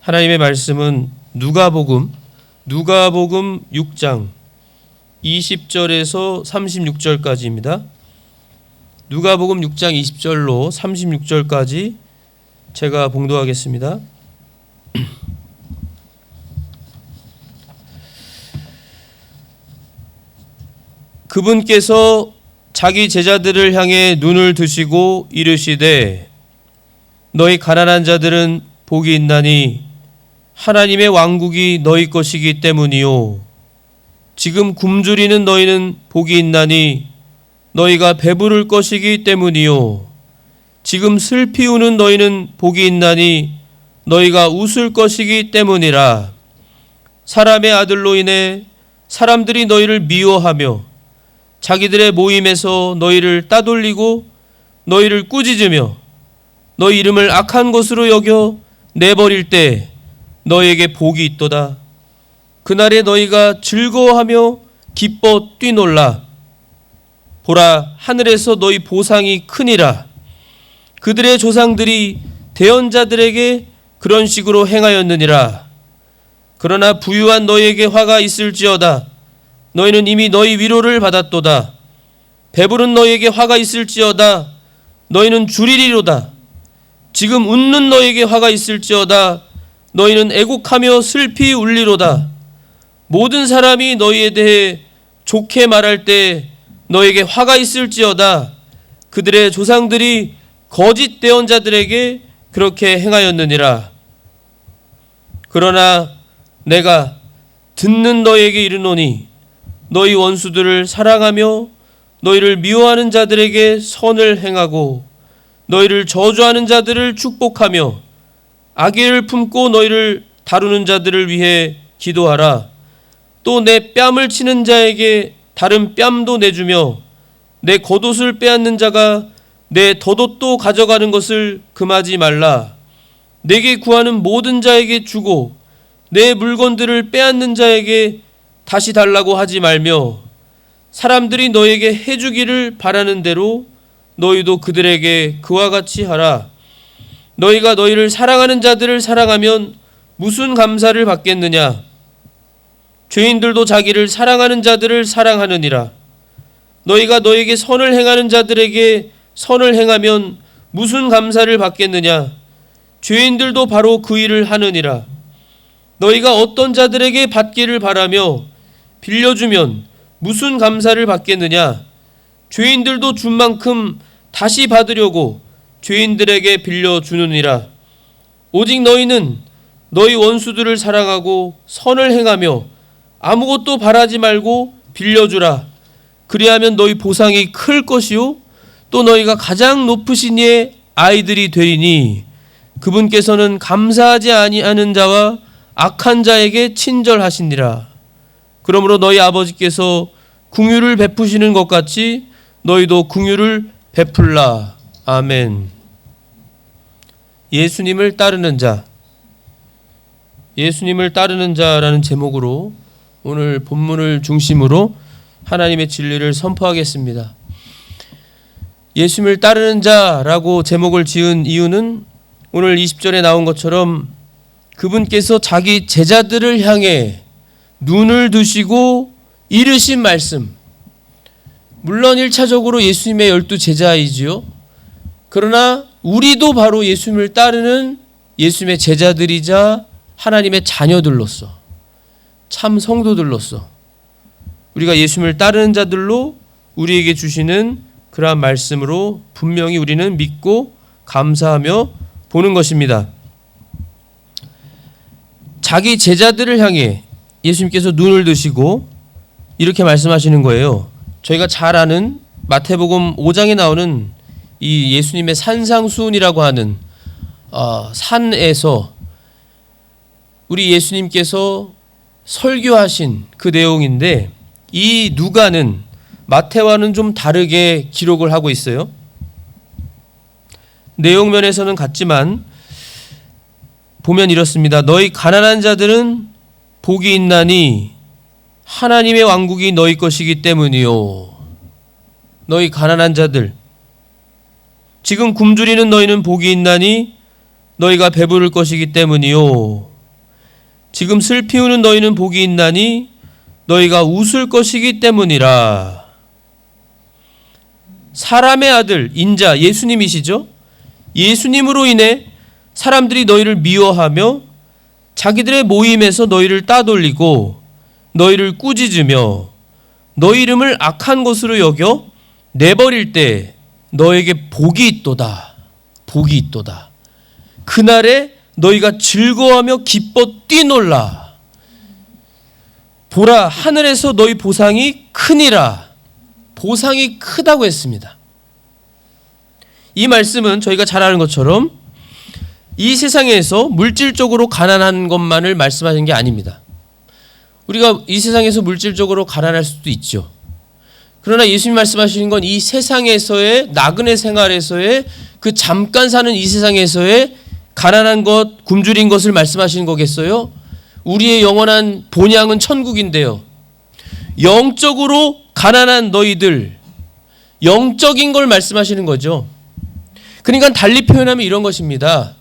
하나님의 말씀은 누가복음 6장 20절에서 36절까지입니다. 누가복음 6장 20절로 36절까지 제가 봉독하겠습니다. 그분께서 자기 제자들을 향해 눈을 드시고 이르시되 너희 가난한 자들은 복이 있나니 하나님의 왕국이 너희 것이기 때문이요 지금 굶주리는 너희는 복이 있나니 너희가 배부를 것이기 때문이요 지금 슬피 우는 너희는 복이 있나니 너희가 웃을 것이기 때문이라. 사람의 아들로 인해 사람들이 너희를 미워하며 자기들의 모임에서 너희를 따돌리고 너희를 꾸짖으며 너희 이름을 악한 것으로 여겨 내버릴 때 너희에게 복이 있도다. 그날에 너희가 즐거워하며 기뻐 뛰놀라. 보라, 하늘에서 너희 보상이 크니라. 그들의 조상들이 대언자들에게 그런 식으로 행하였느니라. 그러나 부유한 너희에게 화가 있을지어다. 너희는 이미 너희 위로를 받았도다. 배부른 너희에게 화가 있을지어다. 너희는 주리리로다. 지금 웃는 너희에게 화가 있을지어다. 너희는 애곡하며 슬피 울리로다. 모든 사람이 너희에 대해 좋게 말할 때 너희에게 화가 있을지어다. 그들의 조상들이 거짓 대언자들에게 그렇게 행하였느니라. 그러나 내가 듣는 너희에게 이르노니 너희 원수들을 사랑하며 너희를 미워하는 자들에게 선을 행하고 너희를 저주하는 자들을 축복하며 악의를 품고 너희를 다루는 자들을 위해 기도하라. 또 내 뺨을 치는 자에게 다른 뺨도 내주며 내 겉옷을 빼앗는 자가 내 덧옷도 가져가는 것을 금하지 말라. 내게 구하는 모든 자에게 주고 내 물건들을 빼앗는 자에게 다시 달라고 하지 말며 사람들이 너에게 해주기를 바라는 대로 너희도 그들에게 그와 같이 하라. 너희가 너희를 사랑하는 자들을 사랑하면 무슨 감사를 받겠느냐? 죄인들도 자기를 사랑하는 자들을 사랑하느니라. 너희가 너에게 선을 행하는 자들에게 선을 행하면 무슨 감사를 받겠느냐? 죄인들도 바로 그 일을 하느니라. 너희가 어떤 자들에게 받기를 바라며 빌려주면 무슨 감사를 받겠느냐? 죄인들도 준 만큼 다시 받으려고 죄인들에게 빌려주느니라. 오직 너희는 너희 원수들을 사랑하고 선을 행하며 아무것도 바라지 말고 빌려주라. 그리하면 너희 보상이 클 것이요 또 너희가 가장 높으신 이의 아이들이 되리니 그분께서는 감사하지 아니하는 자와 악한 자에게 친절하시니라. 그러므로 너희 아버지께서 긍휼을 베푸시는 것 같이 너희도 긍휼을 베풀라. 아멘. 예수님을 따르는 자, 예수님을 따르는 자라는 제목으로 오늘 본문을 중심으로 하나님의 진리를 선포하겠습니다. 예수님을 따르는 자라고 제목을 지은 이유는 오늘 20절에 나온 것처럼 그분께서 자기 제자들을 향해 눈을 드시고 이르신 말씀, 물론 1차적으로 예수님의 12제자이지요. 그러나 우리도 바로 예수님을 따르는 예수님의 제자들이자 하나님의 자녀들로서, 참 성도들로서 우리가 예수님을 따르는 자들로 우리에게 주시는 그러한 말씀으로 분명히 우리는 믿고 감사하며 보는 것입니다. 자기 제자들을 향해 예수님께서 눈을 드시고 이렇게 말씀하시는 거예요. 저희가 잘 아는 마태복음 5장에 나오는 이 예수님의 산상수훈이라고 하는 산에서 우리 예수님께서 설교하신 그 내용인데 이 누가는 마태와는 좀 다르게 기록을 하고 있어요. 내용 면에서는 같지만 보면 이렇습니다. 너희 가난한 자들은 복이 있나니 하나님의 왕국이 너희 것이기 때문이요. 너희 가난한 자들, 지금 굶주리는 너희는 복이 있나니 너희가 배부를 것이기 때문이요. 지금 슬피 우는 너희는 복이 있나니 너희가 웃을 것이기 때문이라. 사람의 아들 인자 예수님이시죠. 예수님으로 인해 사람들이 너희를 미워하며 자기들의 모임에서 너희를 따돌리고 너희를 꾸짖으며 너희 이름을 악한 것으로 여겨 내버릴 때 너에게 복이 있도다. 복이 있도다. 그날에 너희가 즐거워하며 기뻐 뛰놀라. 보라, 하늘에서 너희 보상이 크니라. 보상이 크다고 했습니다. 이 말씀은 저희가 잘 아는 것처럼 이 세상에서 물질적으로 가난한 것만을 말씀하는 게 아닙니다. 우리가 이 세상에서 물질적으로 가난할 수도 있죠. 그러나 예수님 말씀하시는 건 이 세상에서의 나그네 생활에서의 그 잠깐 사는 이 세상에서의 가난한 것, 굶주린 것을 말씀하시는 거겠어요? 우리의 영원한 본향은 천국인데요. 영적으로 가난한 너희들, 영적인 걸 말씀하시는 거죠. 그러니까 달리 표현하면 이런 것입니다.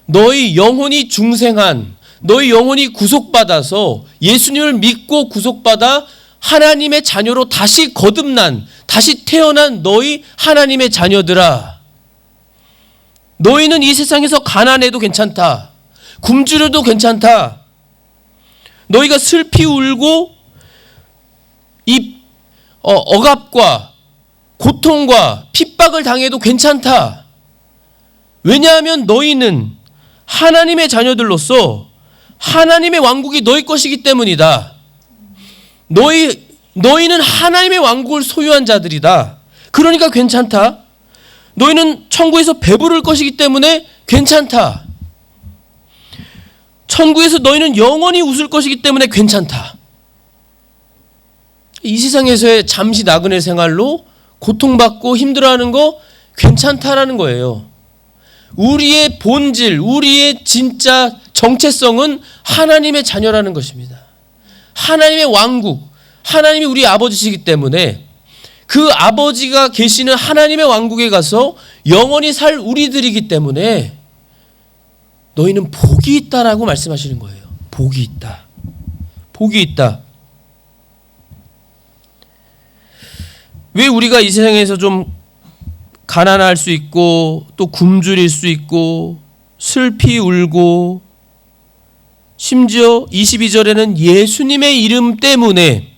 너희 영혼이 중생한, 너희 영혼이 구속받아서 예수님을 믿고 구속받아 하나님의 자녀로 다시 거듭난, 다시 태어난 너희 하나님의 자녀들아. 너희는 이 세상에서 가난해도 괜찮다. 굶주려도 괜찮다. 너희가 슬피 울고 이 억압과 고통과 핍박을 당해도 괜찮다. 왜냐하면 너희는 하나님의 자녀들로서 하나님의 왕국이 너희 것이기 때문이다. 너희는 하나님의 왕국을 소유한 자들이다. 그러니까 괜찮다. 너희는 천국에서 배부를 것이기 때문에 괜찮다. 천국에서 너희는 영원히 웃을 것이기 때문에 괜찮다. 이 세상에서의 잠시 나그네 생활로 고통받고 힘들어하는 거 괜찮다라는 거예요. 우리의 본질, 우리의 진짜 정체성은 하나님의 자녀라는 것입니다. 하나님의 왕국, 하나님이 우리 아버지시기 때문에 그 아버지가 계시는 하나님의 왕국에 가서 영원히 살 우리들이기 때문에 너희는 복이 있다라고 말씀하시는 거예요. 복이 있다. 복이 있다. 왜 우리가 이 세상에서 좀 가난할 수 있고 또 굶주릴 수 있고 슬피 울고 심지어 22절에는 예수님의 이름 때문에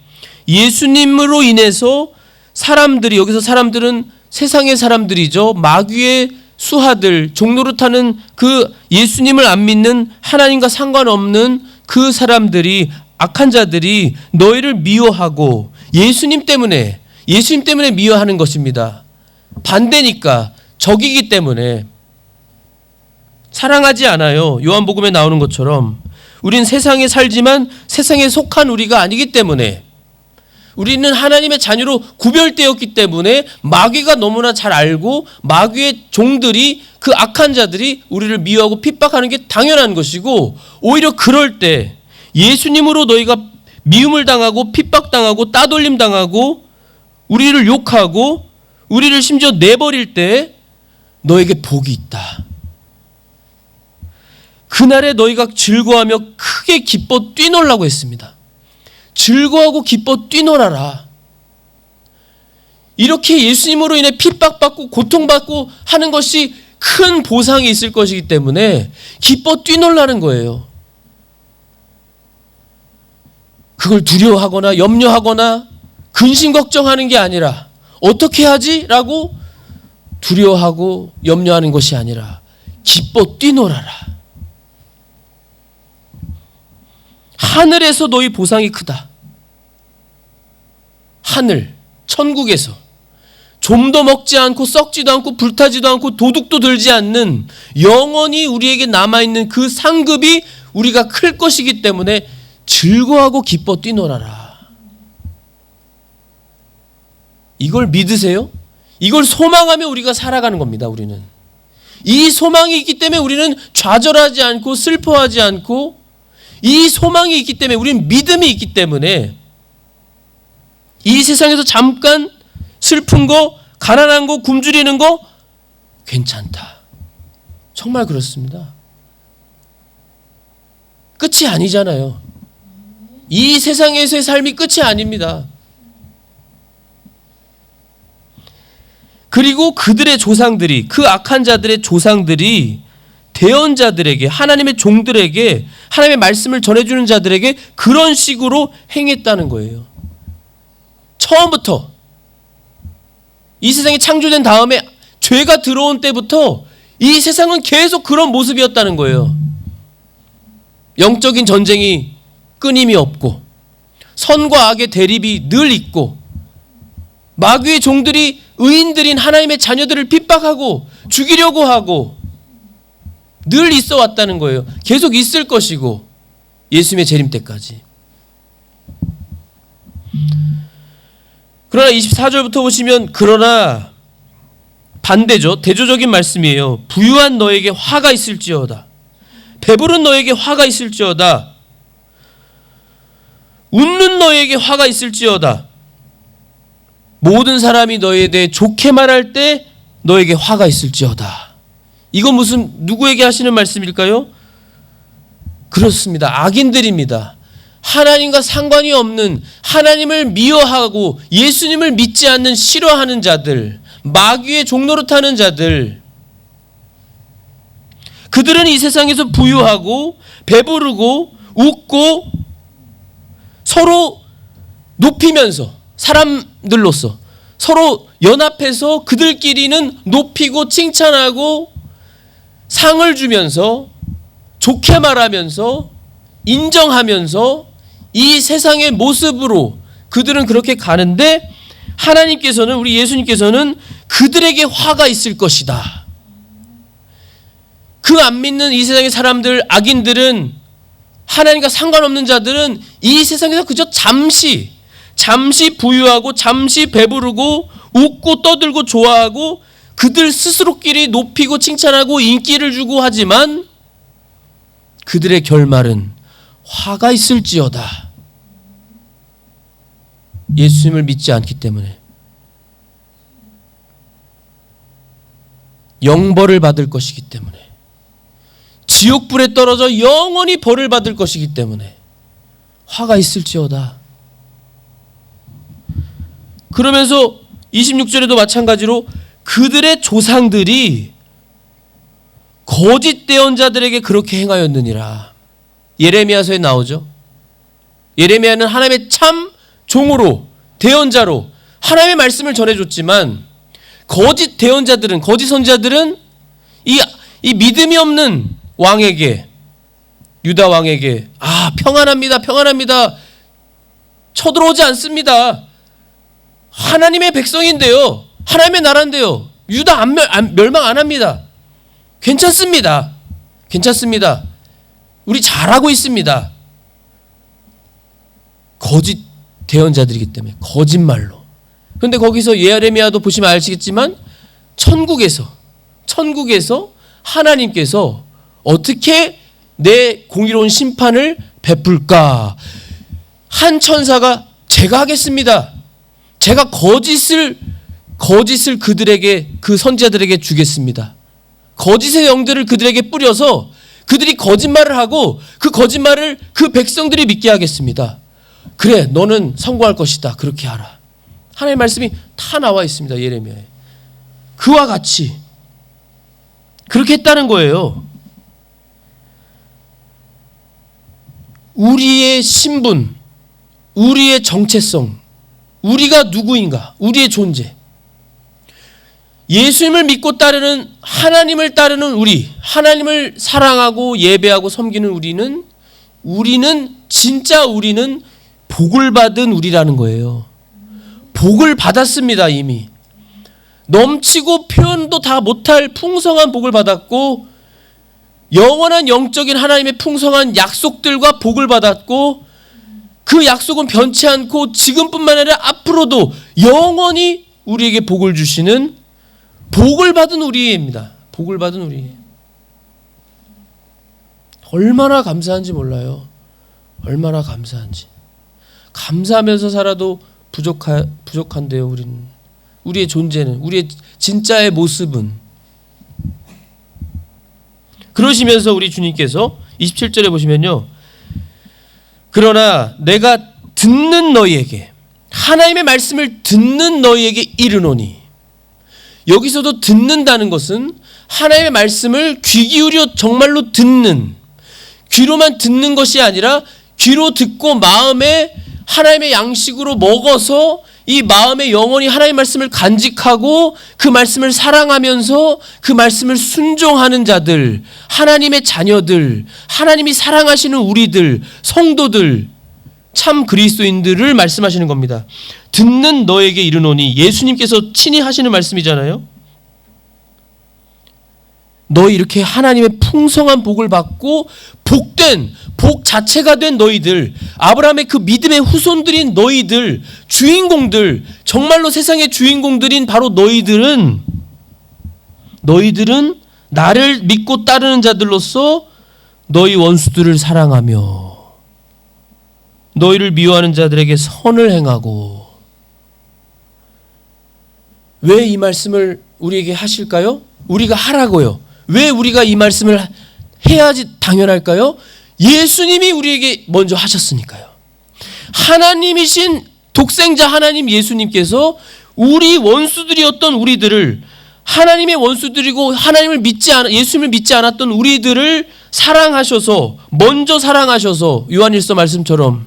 예수님으로 인해서 사람들이, 여기서 사람들은 세상의 사람들이죠. 마귀의 수하들, 종노릇하는 그 예수님을 안 믿는 하나님과 상관없는 그 사람들이, 악한 자들이 너희를 미워하고 예수님 때문에 미워하는 것입니다. 반대니까, 적이기 때문에 사랑하지 않아요. 요한복음에 나오는 것처럼 우린 세상에 살지만 세상에 속한 우리가 아니기 때문에, 우리는 하나님의 자녀로 구별되었기 때문에 마귀가 너무나 잘 알고 마귀의 종들이, 그 악한 자들이 우리를 미워하고 핍박하는 게 당연한 것이고, 오히려 그럴 때 예수님으로 너희가 미움을 당하고 핍박당하고 따돌림 당하고 우리를 욕하고 우리를 심지어 내버릴 때 너에게 복이 있다. 그날에 너희가 즐거워하며 크게 기뻐 뛰놀라고 했습니다. 즐거워하고 기뻐 뛰놀아라. 이렇게 예수님으로 인해 핍박받고 고통받고 하는 것이 큰 보상이 있을 것이기 때문에 기뻐 뛰놀라는 거예요. 그걸 두려워하거나 염려하거나 근심 걱정하는 게 아니라 어떻게 하지? 라고 두려워하고 염려하는 것이 아니라 기뻐 뛰놀아라. 하늘에서 너희 보상이 크다. 하늘, 천국에서 좀도 먹지 않고 썩지도 않고 불타지도 않고 도둑도 들지 않는 영원히 우리에게 남아있는 그 상급이 우리가 클 것이기 때문에 즐거워하고 기뻐 뛰놀아라. 이걸 믿으세요? 이걸 소망하며 우리가 살아가는 겁니다. 우리는 이 소망이 있기 때문에 우리는 좌절하지 않고 슬퍼하지 않고, 이 소망이 있기 때문에, 우리는 믿음이 있기 때문에 이 세상에서 잠깐 슬픈 거, 가난한 거, 굶주리는 거 괜찮다. 정말 그렇습니다. 끝이 아니잖아요. 이 세상에서의 삶이 끝이 아닙니다. 그리고 그들의 조상들이, 그 악한 자들의 조상들이 대언자들에게, 하나님의 종들에게, 하나님의 말씀을 전해주는 자들에게 그런 식으로 행했다는 거예요. 처음부터 이 세상이 창조된 다음에 죄가 들어온 때부터 이 세상은 계속 그런 모습이었다는 거예요. 영적인 전쟁이 끊임이 없고, 선과 악의 대립이 늘 있고, 마귀의 종들이 의인들인 하나님의 자녀들을 핍박하고 죽이려고 하고 늘 있어 왔다는 거예요. 계속 있을 것이고, 예수님의 재림 때까지. 그러나 24절부터 보시면, 그러나 반대죠. 대조적인 말씀이에요. 부유한 너에게 화가 있을지어다. 배부른 너에게 화가 있을지어다. 웃는 너에게 화가 있을지어다. 모든 사람이 너에 대해 좋게 말할 때 너에게 화가 있을지어다. 이건 누구에게 하시는 말씀일까요? 그렇습니다. 악인들입니다. 하나님과 상관이 없는, 하나님을 미워하고 예수님을 믿지 않는, 싫어하는 자들, 마귀의 종노릇하는 자들, 그들은 이 세상에서 부유하고 배부르고 웃고 서로 높이면서, 사람들로서 서로 연합해서 그들끼리는 높이고 칭찬하고 상을 주면서 좋게 말하면서 인정하면서 이 세상의 모습으로 그들은 그렇게 가는데, 하나님께서는, 우리 예수님께서는 그들에게 화가 있을 것이다. 그 안 믿는 이 세상의 사람들, 악인들은, 하나님과 상관없는 자들은 이 세상에서 그저 잠시 부유하고 잠시 배부르고 웃고 떠들고 좋아하고 그들 스스로끼리 높이고 칭찬하고 인기를 주고 하지만 그들의 결말은 화가 있을지어다. 예수님을 믿지 않기 때문에 영벌을 받을 것이기 때문에, 지옥불에 떨어져 영원히 벌을 받을 것이기 때문에 화가 있을지어다. 그러면서 26절에도 마찬가지로 그들의 조상들이 거짓 대언자들에게 그렇게 행하였느니라. 예레미야서에 나오죠. 예레미야는 하나님의 참 종으로, 대언자로 하나님의 말씀을 전해줬지만, 거짓 대언자들은, 거짓 선지자들은 이 믿음이 없는 왕에게, 유다 왕에게, 평안합니다, 평안합니다, 쳐들어오지 않습니다, 하나님의 백성인데요, 하나님의 나라인데요, 유다 멸망 안 합니다, 괜찮습니다, 괜찮습니다, 우리 잘하고 있습니다. 거짓 대언자들이기 때문에, 거짓말로. 그런데 거기서 예레미야도 보시면 아시겠지만 천국에서 하나님께서 어떻게 내 공의로운 심판을 베풀까? 한 천사가 제가 하겠습니다, 제가 거짓을 그들에게, 그 선지자들에게 주겠습니다. 거짓의 영들을 그들에게 뿌려서 그들이 거짓말을 하고 그 거짓말을 그 백성들이 믿게 하겠습니다. 그래, 너는 성공할 것이다, 그렇게 하라. 하나님의 말씀이 다 나와 있습니다, 예레미야에. 그와 같이 그렇게 했다는 거예요. 우리의 신분, 우리의 정체성, 우리가 누구인가, 우리의 존재, 예수님을 믿고 따르는, 하나님을 따르는 우리, 하나님을 사랑하고 예배하고 섬기는 우리는 진짜 우리는 복을 받은 우리라는 거예요. 복을 받았습니다. 이미 넘치고 표현도 다 못할 풍성한 복을 받았고, 영원한 영적인 하나님의 풍성한 약속들과 복을 받았고, 그 약속은 변치 않고 지금뿐만 아니라 앞으로도 영원히 우리에게 복을 주시는 복을 받은 우리입니다. 복을 받은 우리. 얼마나 감사한지 몰라요. 얼마나 감사한지. 감사하면서 살아도 부족한데요, 우리는. 우리의 존재는, 우리의 진짜의 모습은. 그러시면서 우리 주님께서 27절에 보시면요, 그러나 내가 듣는 너희에게, 하나님의 말씀을 듣는 너희에게 이르노니, 여기서도 듣는다는 것은 하나님의 말씀을 귀 기울여 정말로 듣는, 귀로만 듣는 것이 아니라 귀로 듣고 마음에 하나님의 양식으로 먹어서 이 마음에 영원히 하나님의 말씀을 간직하고 그 말씀을 사랑하면서 그 말씀을 순종하는 자들, 하나님의 자녀들, 하나님이 사랑하시는 우리들, 성도들, 참 그리스도인들을 말씀하시는 겁니다. 듣는 너에게 이르노니, 예수님께서 친히 하시는 말씀이잖아요. 너희 이렇게 하나님의 풍성한 복을 받고 복된, 복 자체가 된 너희들, 아브라함의 그 믿음의 후손들인 너희들, 주인공들, 정말로 세상의 주인공들인 바로 너희들은 나를 믿고 따르는 자들로서 너희 원수들을 사랑하며 너희를 미워하는 자들에게 선을 행하고. 왜 이 말씀을 우리에게 하실까요? 우리가 하라고요. 왜 우리가 이 말씀을 해야지 당연할까요? 예수님이 우리에게 먼저 하셨으니까요. 하나님이신 독생자 하나님 예수님께서 우리 원수들이었던 우리들을, 하나님의 원수들이고 예수님을 믿지 않았던 우리들을 사랑하셔서, 먼저 사랑하셔서, 요한일서 말씀처럼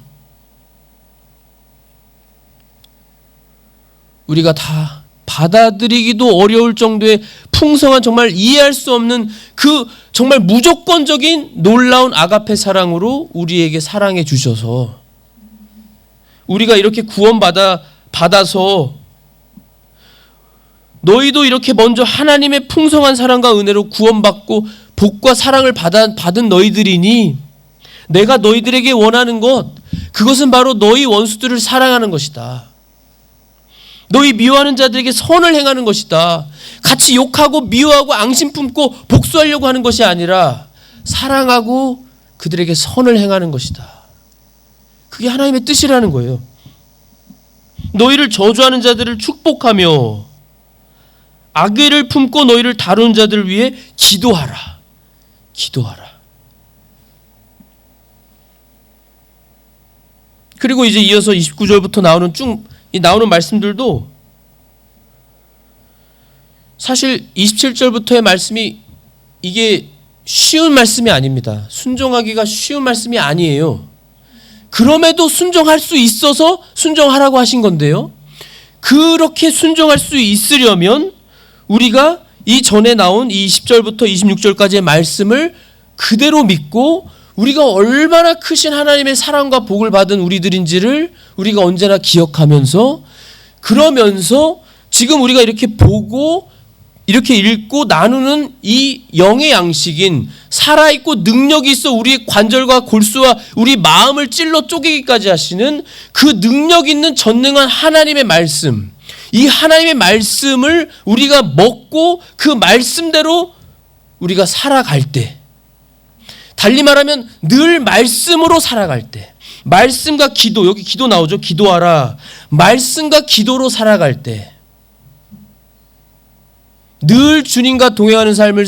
우리가 다 받아들이기도 어려울 정도의 풍성한, 정말 이해할 수 없는 그 정말 무조건적인 놀라운 아가페 사랑으로 우리에게 사랑해 주셔서 우리가 이렇게 받아서 너희도 이렇게 먼저 하나님의 풍성한 사랑과 은혜로 구원받고 복과 사랑을 받은 너희들이니 내가 너희들에게 원하는 것, 그것은 바로 너희 원수들을 사랑하는 것이다. 너희 미워하는 자들에게 선을 행하는 것이다. 같이 욕하고 미워하고 앙심 품고 복수하려고 하는 것이 아니라 사랑하고 그들에게 선을 행하는 것이다. 그게 하나님의 뜻이라는 거예요. 너희를 저주하는 자들을 축복하며 악의를 품고 너희를 다루는 자들을 위해 기도하라. 기도하라. 그리고 이제 이어서 29절부터 나오는 말씀들도 사실 27절부터의 말씀이 이게 쉬운 말씀이 아닙니다. 순종하기가 쉬운 말씀이 아니에요. 그럼에도 순종할 수 있어서 순종하라고 하신 건데요. 그렇게 순종할 수 있으려면 우리가 이 전에 나온 이 20절부터 26절까지의 말씀을 그대로 믿고 우리가 얼마나 크신 하나님의 사랑과 복을 받은 우리들인지를 우리가 언제나 기억하면서, 그러면서 지금 우리가 이렇게 보고 이렇게 읽고 나누는 이 영의 양식인, 살아있고 능력이 있어 우리의 관절과 골수와 우리 마음을 찔러 쪼개기까지 하시는 그 능력 있는 전능한 하나님의 말씀, 이 하나님의 말씀을 우리가 먹고 그 말씀대로 우리가 살아갈 때, 달리 말하면 늘 말씀으로 살아갈 때, 말씀과 기도, 여기 기도 나오죠. 기도하라. 말씀과 기도로 살아갈 때 늘 주님과 동행하는 삶을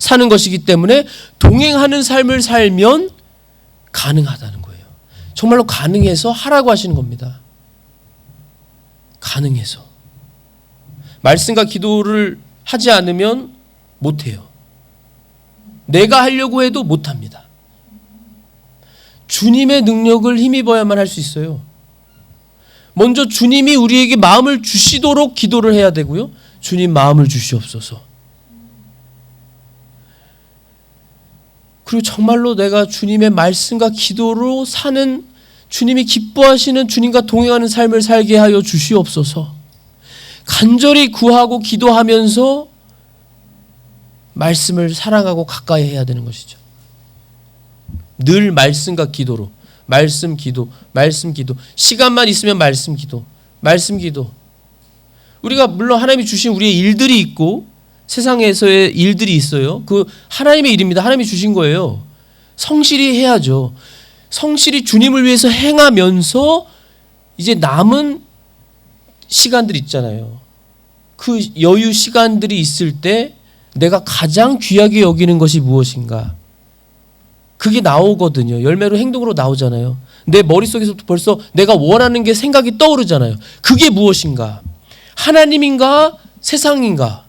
사는 것이기 때문에 동행하는 삶을 살면 가능하다는 거예요. 정말로 가능해서 하라고 하시는 겁니다. 가능해서. 말씀과 기도를 하지 않으면 못해요. 내가 하려고 해도 못합니다. 주님의 능력을 힘입어야만 할 수 있어요. 먼저 주님이 우리에게 마음을 주시도록 기도를 해야 되고요. 주님 마음을 주시옵소서. 그리고 정말로 내가 주님의 말씀과 기도로 사는, 주님이 기뻐하시는 주님과 동행하는 삶을 살게 하여 주시옵소서. 간절히 구하고 기도하면서 말씀을 사랑하고 가까이 해야 되는 것이죠. 늘 말씀과 기도로, 말씀 기도, 시간만 있으면 말씀 기도. 우리가 물론 하나님이 주신 우리의 일들이 있고 세상에서의 일들이 있어요. 그 하나님의 일입니다. 하나님이 주신 거예요. 성실히 해야죠. 성실히 주님을 위해서 행하면서 이제 남은 시간들 있잖아요. 그 여유 시간들이 있을 때 내가 가장 귀하게 여기는 것이 무엇인가? 그게 나오거든요. 열매로 행동으로 나오잖아요. 내 머릿속에서부터 벌써 내가 원하는 게 생각이 떠오르잖아요. 그게 무엇인가? 하나님인가? 세상인가?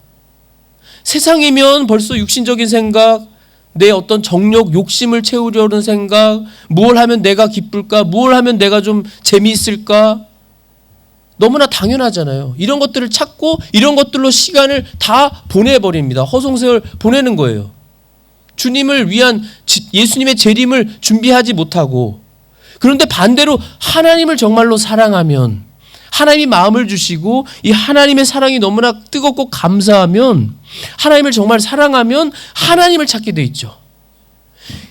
세상이면 벌써 육신적인 생각, 내 어떤 정욕, 욕심을 채우려는 생각, 무엇을 하면 내가 기쁠까? 무엇을 하면 내가 좀 재미있을까? 너무나 당연하잖아요. 이런 것들을 찾고 이런 것들로 시간을 다 보내버립니다. 허송세월 보내는 거예요. 주님을 위한 예수님의 재림을 준비하지 못하고. 그런데 반대로 하나님을 정말로 사랑하면, 하나님이 마음을 주시고 이 하나님의 사랑이 너무나 뜨겁고 감사하면, 하나님을 정말 사랑하면 하나님을 찾게 돼 있죠.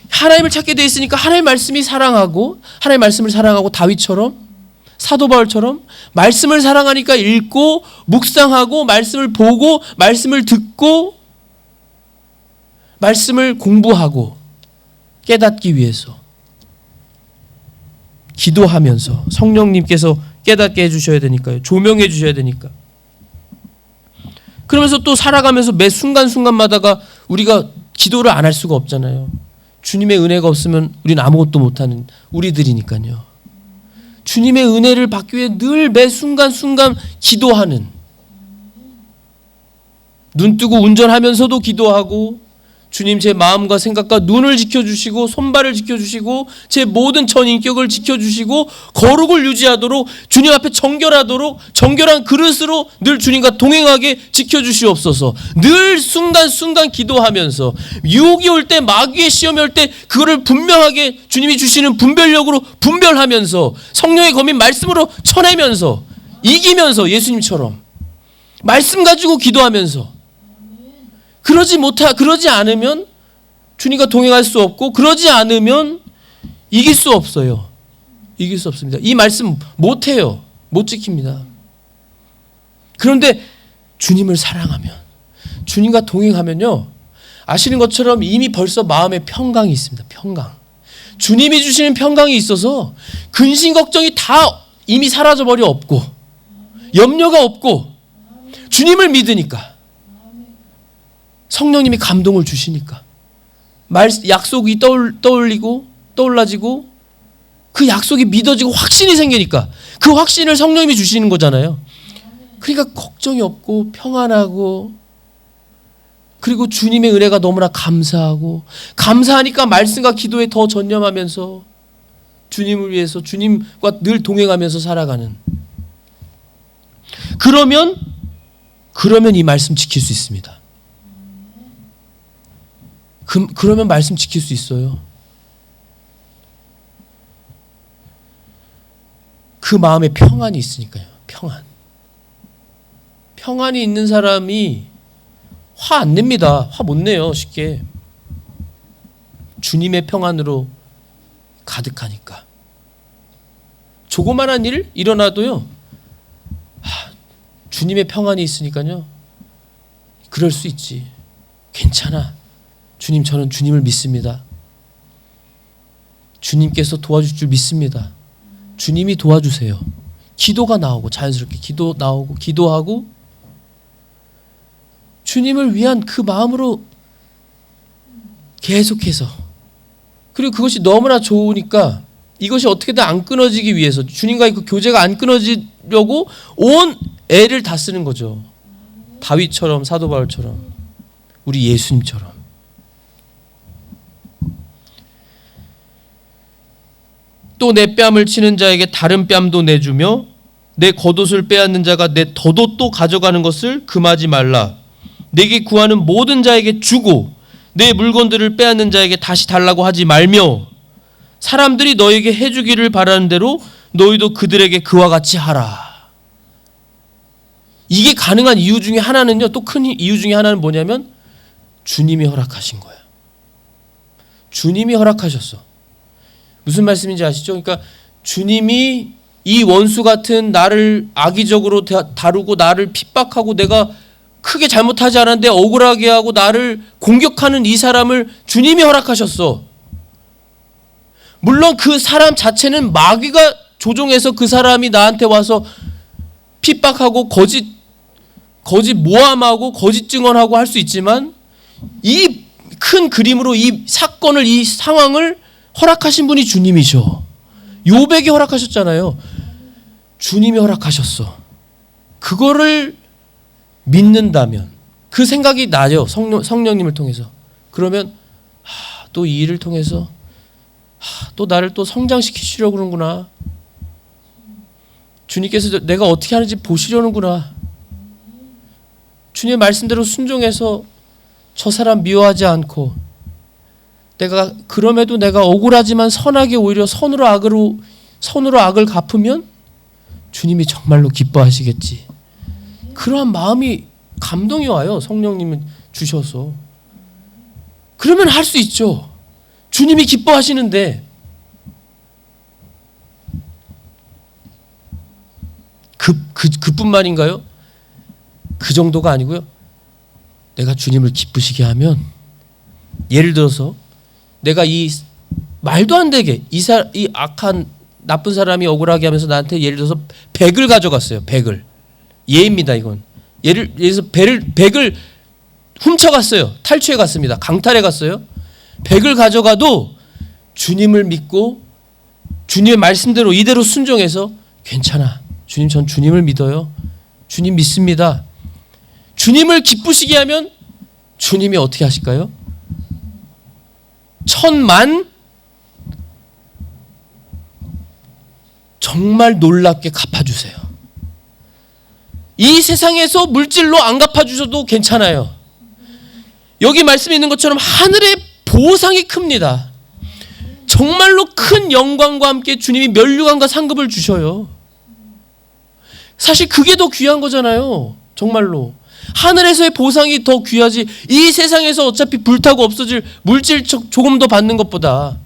하나님을 찾게 돼 있으니까 하나님의 말씀이 사랑하고, 하나님의 말씀을 사랑하고 다윗처럼, 사도 바울처럼 말씀을 사랑하니까 읽고 묵상하고 말씀을 보고 말씀을 듣고 말씀을 공부하고 깨닫기 위해서 기도하면서 성령님께서 깨닫게 해주셔야 되니까요. 조명해 주셔야 되니까. 그러면서 또 살아가면서 매 순간순간마다가 우리가 기도를 안 할 수가 없잖아요. 주님의 은혜가 없으면 우리는 아무것도 못하는 우리들이니까요. 주님의 은혜를 받기 위해 늘 매 순간순간 기도하는, 눈 뜨고 운전하면서도 기도하고, 주님 제 마음과 생각과 눈을 지켜주시고 손발을 지켜주시고 제 모든 전인격을 지켜주시고 거룩을 유지하도록, 주님 앞에 정결하도록, 정결한 그릇으로 늘 주님과 동행하게 지켜주시옵소서. 늘 순간순간 기도하면서 유혹이 올 때, 마귀의 시험이 올 때 그거를 분명하게 주님이 주시는 분별력으로 분별하면서 성령의 검인 말씀으로 쳐내면서 이기면서, 예수님처럼 말씀 가지고 기도하면서, 그러지 않으면 주님과 동행할 수 없고, 그러지 않으면 이길 수 없어요. 이길 수 없습니다. 이 말씀 못해요. 못 지킵니다. 그런데 주님을 사랑하면, 주님과 동행하면요, 아시는 것처럼 이미 벌써 마음에 평강이 있습니다. 평강. 주님이 주시는 평강이 있어서 근심 걱정이 다 이미 사라져버려 없고, 염려가 없고, 주님을 믿으니까, 성령님이 감동을 주시니까, 약속이 떠올라지고 그 약속이 믿어지고 확신이 생기니까, 그 확신을 성령님이 주시는 거잖아요. 그러니까 걱정이 없고 평안하고, 그리고 주님의 은혜가 너무나 감사하고, 감사하니까 말씀과 기도에 더 전념하면서 주님을 위해서 주님과 늘 동행하면서 살아가는, 그러면 이 말씀 지킬 수 있습니다. 그러면 말씀 지킬 수 있어요. 그 마음에 평안이 있으니까요. 평안이 있는 사람이 화 안 냅니다. 화 못 내요, 쉽게. 주님의 평안으로 가득하니까. 조그만한 일 일어나도요, 주님의 평안이 있으니까요, 그럴 수 있지. 괜찮아. 주님, 저는 주님을 믿습니다. 주님께서 도와줄 줄 믿습니다. 주님이 도와주세요. 기도가 나오고, 자연스럽게 기도 나오고, 기도하고, 주님을 위한 그 마음으로 계속해서, 그리고 그것이 너무나 좋으니까 이것이 어떻게든 안 끊어지기 위해서, 주님과의 그 교제가 안 끊어지려고 온 애를 다 쓰는 거죠. 다윗처럼, 사도 바울처럼, 우리 예수님처럼. 또 내 뺨을 치는 자에게 다른 뺨도 내주며 내 겉옷을 빼앗는 자가 내 덧옷도 가져가는 것을 금하지 말라. 내게 구하는 모든 자에게 주고 내 물건들을 빼앗는 자에게 다시 달라고 하지 말며, 사람들이 너에게 해주기를 바라는 대로 너희도 그들에게 그와 같이 하라. 이게 가능한 이유 중에 하나는요, 또 큰 이유 중에 하나는 뭐냐면 주님이 허락하신 거예요. 주님이 허락하셨어. 무슨 말씀인지 아시죠? 그러니까 주님이 이 원수 같은 나를 악의적으로 다루고 나를 핍박하고 내가 크게 잘못하지 않았는데 억울하게 하고 나를 공격하는 이 사람을 주님이 허락하셨어. 물론 그 사람 자체는 마귀가 조종해서 그 사람이 나한테 와서 핍박하고 거짓 모함하고 거짓 증언하고 할 수 있지만, 이 큰 그림으로 이 사건을, 이 상황을 허락하신 분이 주님이셔. 요백이 허락하셨잖아요. 주님이 허락하셨어. 그거를 믿는다면, 그 생각이 나죠. 성령님을 통해서. 그러면 또 이 일을 통해서 또 나를 또 성장시키시려고 그러는구나. 주님께서 내가 어떻게 하는지 보시려는구나. 주님의 말씀대로 순종해서 저 사람 미워하지 않고, 내가 그럼에도 내가 억울하지만 선하게 오히려 선으로 악을 갚으면 주님이 정말로 기뻐하시겠지. 그러한 마음이, 감동이 와요. 성령님은 주셔서. 그러면 할 수 있죠. 주님이 기뻐하시는데. 그뿐만인가요? 그 정도가 아니고요. 내가 주님을 기쁘시게 하면, 예를 들어서 내가 이 말도 안 되게 이 악한 나쁜 사람이 억울하게 하면서 나한테 예를 들어서 100을 가져갔어요. 100을. 예입니다, 이건. 예를 들어서 100을 훔쳐갔어요. 탈취해 갔습니다. 강탈해 갔어요. 100을 가져가도 주님을 믿고 주님의 말씀대로 이대로 순종해서, 괜찮아. 주님, 전 주님을 믿어요. 주님 믿습니다. 주님을 기쁘시게 하면 주님이 어떻게 하실까요? 1000만 정말 놀랍게 갚아주세요. 이 세상에서 물질로 안 갚아주셔도 괜찮아요. 여기 말씀에 있는 것처럼 하늘의 보상이 큽니다. 정말로 큰 영광과 함께 주님이 면류관과 상급을 주셔요. 사실 그게 더 귀한 거잖아요. 정말로. 하늘에서의 보상이 더 귀하지, 이 세상에서 어차피 불타고 없어질 물질 조금 더 받는 것보다.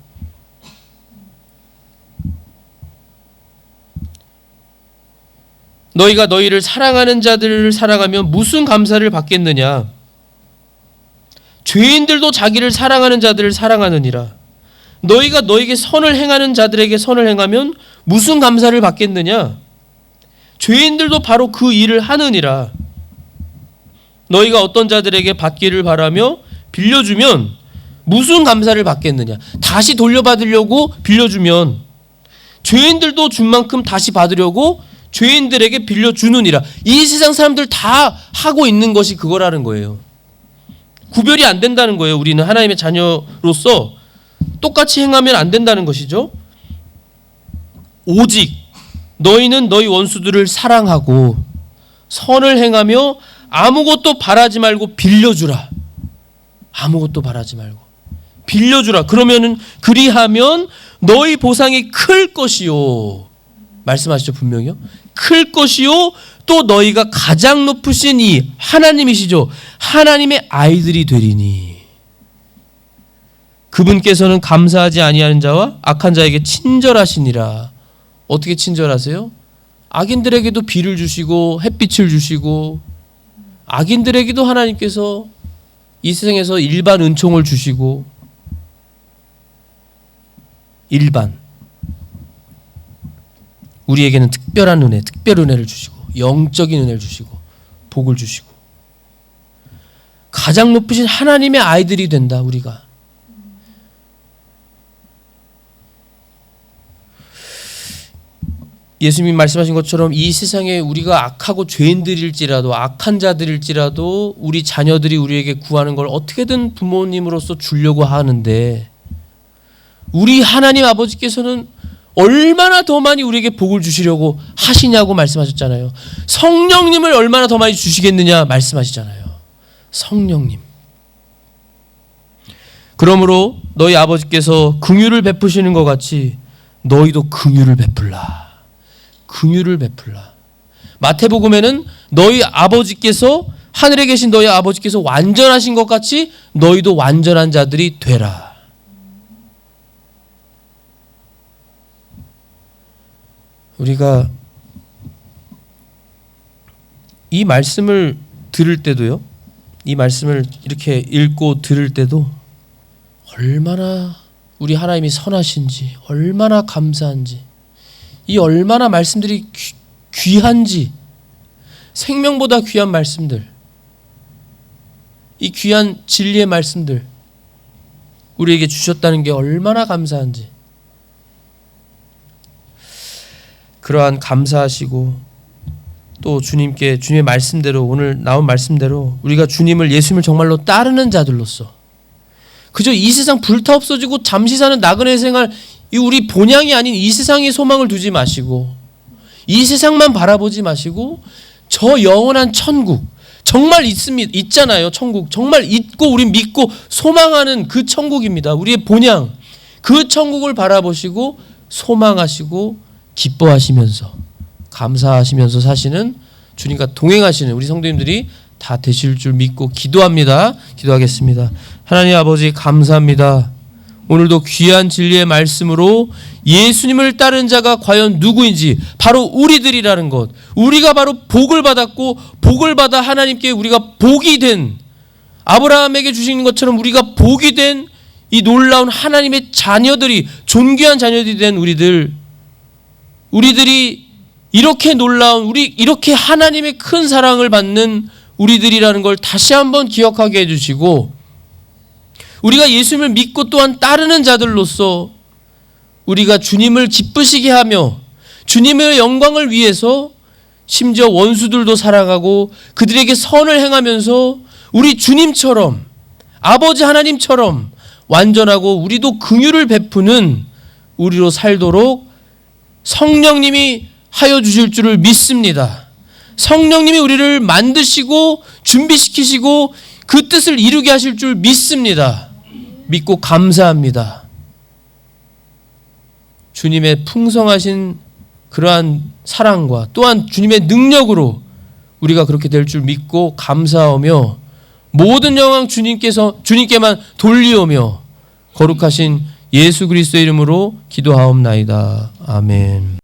너희가 너희를 사랑하는 자들을 사랑하면 무슨 감사를 받겠느냐? 죄인들도 자기를 사랑하는 자들을 사랑하느니라. 너희가 너에게 선을 행하는 자들에게 선을 행하면 무슨 감사를 받겠느냐? 죄인들도 바로 그 일을 하느니라. 너희가 어떤 자들에게 받기를 바라며 빌려주면 무슨 감사를 받겠느냐? 다시 돌려받으려고 빌려주면 죄인들도 준 만큼 다시 받으려고 죄인들에게 빌려주느니라. 이 세상 사람들 다 하고 있는 것이 그거라는 거예요. 구별이 안 된다는 거예요. 우리는 하나님의 자녀로서 똑같이 행하면 안 된다는 것이죠. 오직 너희는 너희 원수들을 사랑하고 선을 행하며 아무것도 바라지 말고 빌려주라. 아무것도 바라지 말고 빌려주라. 그러면은, 그리하면 너희 보상이 클 것이요. 말씀하시죠, 분명히요. 클 것이요. 또 너희가 가장 높으신 이 하나님이시죠. 하나님의 아이들이 되리니. 그분께서는 감사하지 아니하는 자와 악한 자에게 친절하시니라. 어떻게 친절하세요? 악인들에게도 비를 주시고 햇빛을 주시고, 악인들에게도 하나님께서 이 세상에서 일반 은총을 주시고, 일반, 우리에게는 특별한 은혜, 특별 은혜를 주시고, 영적인 은혜를 주시고, 복을 주시고, 가장 높으신 하나님의 아이들이 된다. 우리가 예수님이 말씀하신 것처럼 이 세상에 우리가 악하고 죄인들일지라도, 악한 자들일지라도 우리 자녀들이 우리에게 구하는 걸 어떻게든 부모님으로서 주려고 하는데, 우리 하나님 아버지께서는 얼마나 더 많이 우리에게 복을 주시려고 하시냐고 말씀하셨잖아요. 성령님을 얼마나 더 많이 주시겠느냐 말씀하시잖아요. 성령님. 그러므로 너희 아버지께서 긍휼을 베푸시는 것 같이 너희도 긍휼을 베풀라. 긍휼을 베풀라. 마태복음에는 너희 아버지께서, 하늘에 계신 너희 아버지께서 완전하신 것 같이 너희도 완전한 자들이 되라. 우리가 이 말씀을 들을 때도요, 이 말씀을 이렇게 읽고 들을 때도 얼마나 우리 하나님이 선하신지, 얼마나 감사한지, 이 얼마나 말씀들이 귀한지, 생명보다 귀한 말씀들, 이 귀한 진리의 말씀들, 우리에게 주셨다는 게 얼마나 감사한지. 그러한 감사하시고 또 주님께 주님의 말씀대로 오늘 나온 말씀대로 우리가 주님을 예수님을 정말로 따르는 자들로서 그저 이 세상 불타 없어지고 잠시 사는 나그네 생활 이 우리 본향이 아닌 이 세상에 소망을 두지 마시고 이 세상만 바라보지 마시고 저 영원한 천국 정말 있잖아요. 천국 정말 있고 우리 믿고 소망하는 그 천국입니다. 우리의 본향 그 천국을 바라보시고 소망하시고 기뻐하시면서 감사하시면서 사시는 주님과 동행하시는 우리 성도님들이 다 되실 줄 믿고 기도합니다. 기도하겠습니다. 하나님 아버지 감사합니다. 오늘도 귀한 진리의 말씀으로 예수님을 따른 자가 과연 누구인지 바로 우리들이라는 것, 우리가 바로 복을 받았고 복을 받아 하나님께 우리가 복이 된 아브라함에게 주신 것처럼 우리가 복이 된 이 놀라운 하나님의 자녀들이 존귀한 자녀들이 된 우리들이 이렇게 놀라운 이렇게 하나님의 큰 사랑을 받는 우리들이라는 걸 다시 한번 기억하게 해주시고 우리가 예수님을 믿고 또한 따르는 자들로서 우리가 주님을 기쁘시게 하며 주님의 영광을 위해서 심지어 원수들도 사랑하고 그들에게 선을 행하면서 우리 주님처럼 아버지 하나님처럼 완전하고 우리도 긍휼을 베푸는 우리로 살도록 성령님이 하여 주실 줄을 믿습니다. 성령님이 우리를 만드시고 준비시키시고 그 뜻을 이루게 하실 줄 믿습니다. 믿고 감사합니다. 주님의 풍성하신 그러한 사랑과 또한 주님의 능력으로 우리가 그렇게 될 줄 믿고 감사하며 모든 영광 주님께만 돌리오며 거룩하신 예수 그리스도의 이름으로 기도하옵나이다. 아멘.